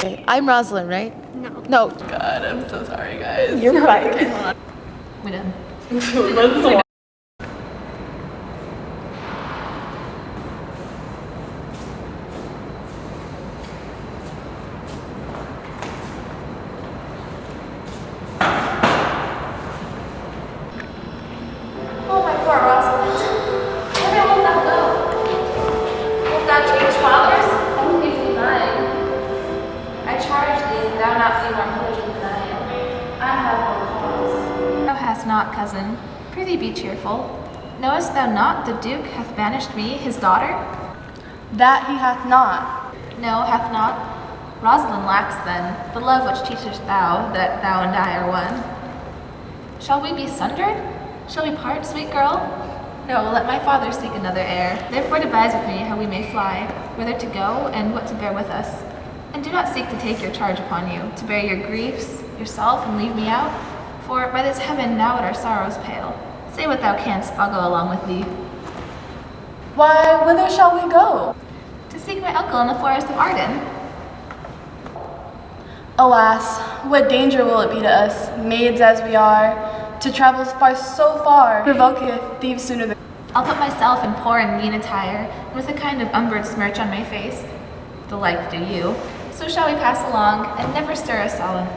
I'm Rosalind, right? No. No. God, I'm so sorry, guys. You're fine. Okay, hold on. We done. Oh, my poor Rosalind. Where wilt thou go? Wilt thou change fathers? I will give thee mine. I charge thee, thou not be more pledged than I am. I have no cause. Thou hast not, cousin. Prithee be cheerful. Knowest thou not the Duke hath banished me, his daughter? That he hath not. No, hath not. Rosalind lacks, then, the love which teachest thou that thou and I are one. Shall we be sundered? Shall we part, sweet girl? No, let my father seek another heir. Therefore devise with me how we may fly, whither to go, and what to bear with us. And do not seek to take your charge upon you, to bear your griefs yourself and leave me out. For by this heaven now at our sorrows pale. Say what thou canst, I'll go along with thee. Why, whither shall we go? To seek my uncle in the forest of Arden. Alas, what danger will it be to us, maids as we are, to travel so far, provoketh thieves sooner than... I'll put myself in poor and mean attire, and with a kind of umbered smirch on my face. The like do you. So shall we pass along, and never stir a silent.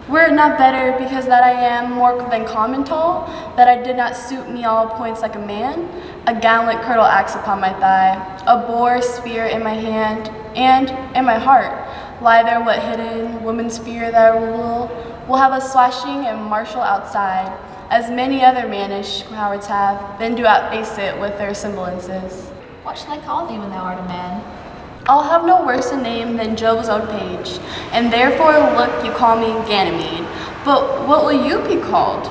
Were it not better, because that I am more than common tall, that I did not suit me all points like a man, a gallant curtle axe upon my thigh, a boar spear in my hand, and in my heart lie there what hidden woman's fear that I will have us slashing and martial outside, as many other mannish cowards have, then do outface it with their semblances. What shall I call thee when thou art a man? I'll have no worse a name than Job's own page, and therefore look you call me Ganymede. But what will you be called?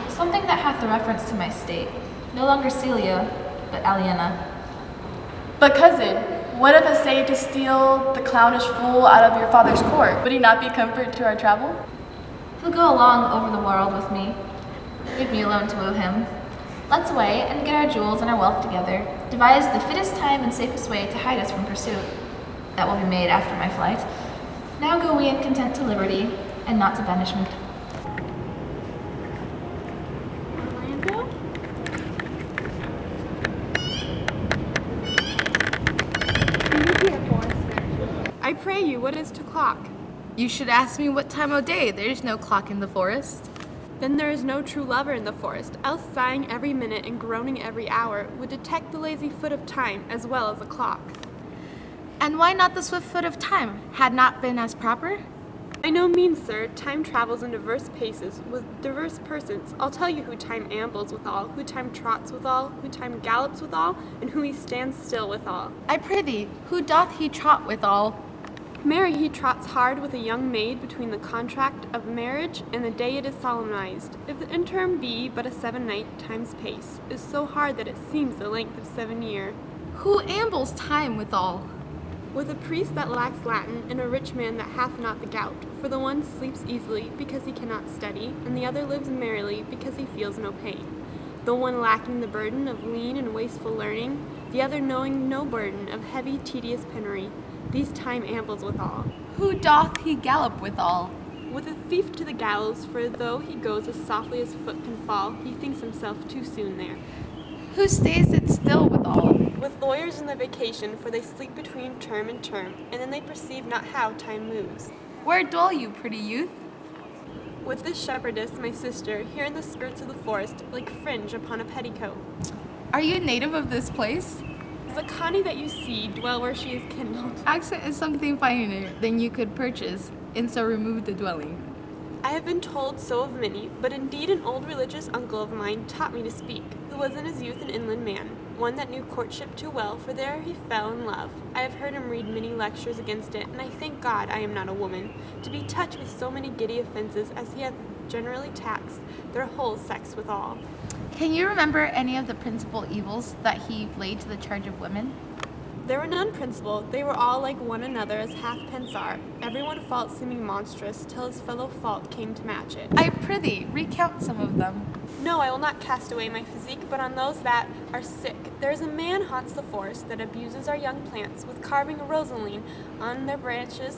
Something that hath a reference to my state. No longer Celia, but Aliena. But cousin, what if I say to steal the clownish fool out of your father's court? Would he not be comfort to our travel? He'll go along over the world with me. Leave me alone to woo him. Let's away and get our jewels and our wealth together. Devise the fittest time and safest way to hide us from pursuit. That will be made after my flight. Now go we in content to liberty, and not to banishment. Orlando? I pray you, what is 2:00? You should ask me what time of day. There's no clock in the forest. Then there is no true lover in the forest, else sighing every minute and groaning every hour would detect the lazy foot of time as well as a clock. And why not the swift foot of time? Had not been as proper? By no means, sir. Time travels in diverse paces with diverse persons. I'll tell you who time ambles withal, who time trots withal, who time gallops withal, and who he stands still withal. I prithee, who doth he trot withal? Marry, he trots hard with a young maid between the contract of marriage and the day it is solemnized. If the interim be but a 7-night, time's pace is so hard that it seems the length of 7 year. Who ambles time withal? With a priest that lacks Latin, and a rich man that hath not the gout. For the one sleeps easily, because he cannot study, and the other lives merrily, because he feels no pain. The one lacking the burden of lean and wasteful learning, the other knowing no burden of heavy, tedious penury. These time ambles withal. Who doth he gallop withal? With a thief to the gallows, for though he goes as softly as foot can fall, he thinks himself too soon there. Who stays it still withal? With lawyers in their vacation, for they sleep between term and term, and then they perceive not how time moves. Where dwell you, pretty youth? With this shepherdess, my sister, here in the skirts of the forest, like fringe upon a petticoat. Are you a native of this place? The Connie that you see dwell where she is kindled. Accent is something finer than you could purchase, and so remove the dwelling. I have been told so of many, but indeed an old religious uncle of mine taught me to speak, who was in his youth an inland man, one that knew courtship too well, for there he fell in love. I have heard him read many lectures against it, and I thank God I am not a woman, to be touched with so many giddy offences as he hath generally taxed their whole sex withal. Can you remember any of the principal evils that he laid to the charge of women? There were none principal, they were all like one another as halfpence are, every one fault seeming monstrous, till his fellow fault came to match it. I prithee, recount some of them. No, I will not cast away my physique, but on those that are sick. There is a man haunts the forest that abuses our young plants with carving a rosaline on their branches,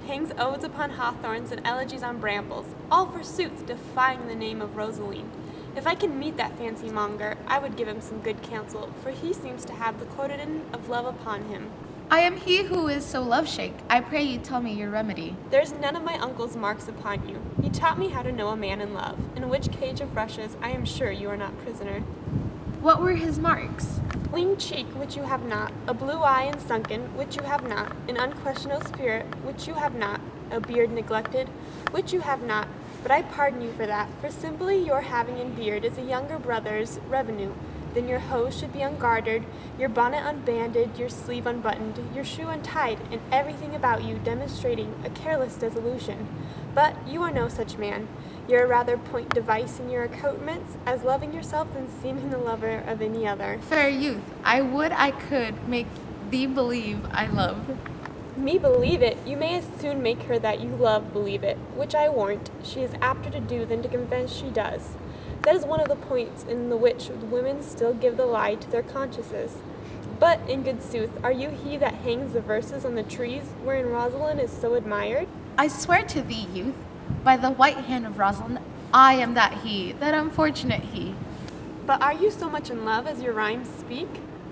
hangs odes upon hawthorns and elegies on brambles, all forsooth defying the name of Rosaline. If I can meet that fancy monger, I would give him some good counsel, for he seems to have the quotidian of love upon him. I am he who is so love-shake. I pray you tell me your remedy. There's none of my uncle's marks upon you. He taught me how to know a man in love, in which cage of rushes I am sure you are not prisoner. What were his marks? Lean cheek, which you have not, a blue eye and sunken, which you have not, an unquestionable spirit, which you have not, a beard neglected, which you have not, but I pardon you for that, for simply your having in beard is a younger brother's revenue. Then your hose should be ungartered, your bonnet unbanded, your sleeve unbuttoned, your shoe untied, and everything about you demonstrating a careless dissolution. But you are no such man. You're a rather point device in your accoutrements, as loving yourself than seeming the lover of any other. Fair youth, I would I could make thee believe I love. Me believe it? You may as soon make her that you love believe it, which I warrant she is apter to do than to confess she does. That is one of the points in the which women still give the lie to their consciences. But, in good sooth, are you he that hangs the verses on the trees, wherein Rosalind is so admired? I swear to thee, youth, by the white hand of Rosalind, I am that he, that unfortunate he. But are you so much in love as your rhymes speak?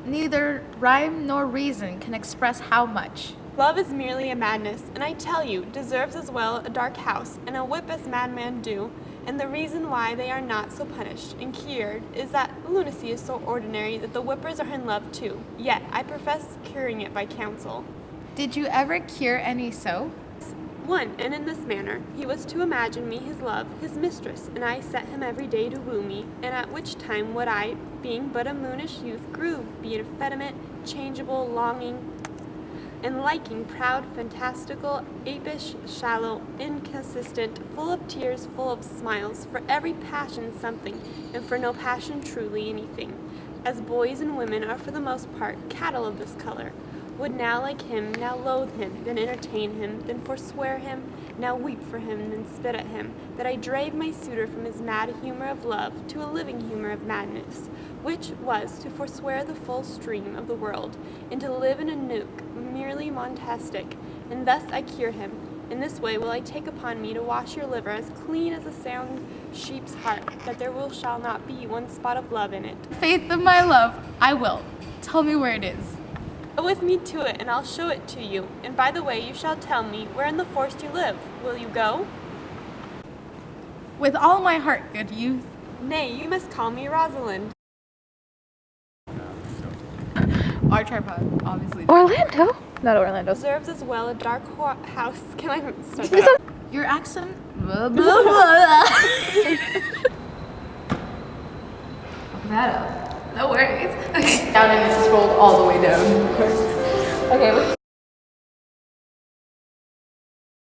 Neither rhyme nor reason can express how much. Love is merely a madness, and I tell you, deserves as well a dark house, and a whip as madmen do, and the reason why they are not so punished and cured is that lunacy is so ordinary that the whippers are in love too, yet I profess curing it by counsel. Did you ever cure any so? One, and in this manner, he was to imagine me his love, his mistress, and I set him every day to woo me, and at which time would I, being but a moonish youth, groove, be effeminate, changeable, longing, and liking, proud, fantastical, apish, shallow, inconsistent, full of tears, full of smiles, for every passion something, and for no passion truly anything, as boys and women are for the most part cattle of this color, would now like him, now loathe him, then entertain him, then forswear him, now weep for him, then spit at him, that I drave my suitor from his mad humor of love to a living humor of madness, which was to forswear the full stream of the world, and to live in a nook merely monastic, and thus I cure him. In this way will I take upon me to wash your liver as clean as a sound sheep's heart, that there shall not be one spot of love in it. Faith of my love, I will. Tell me where it is. Go with me to it, and I'll show it to you. And by the way, you shall tell me where in the forest you live. Will you go? With all my heart, good youth. Nay, you must call me Rosalind. Our tripod, obviously. Orlando? Not Orlando. Deserves as well a dark house. Can I start that up? Your accent. Blah, blah, blah. Fuck that up. No worries. Down and it's just rolled all the way down. Okay,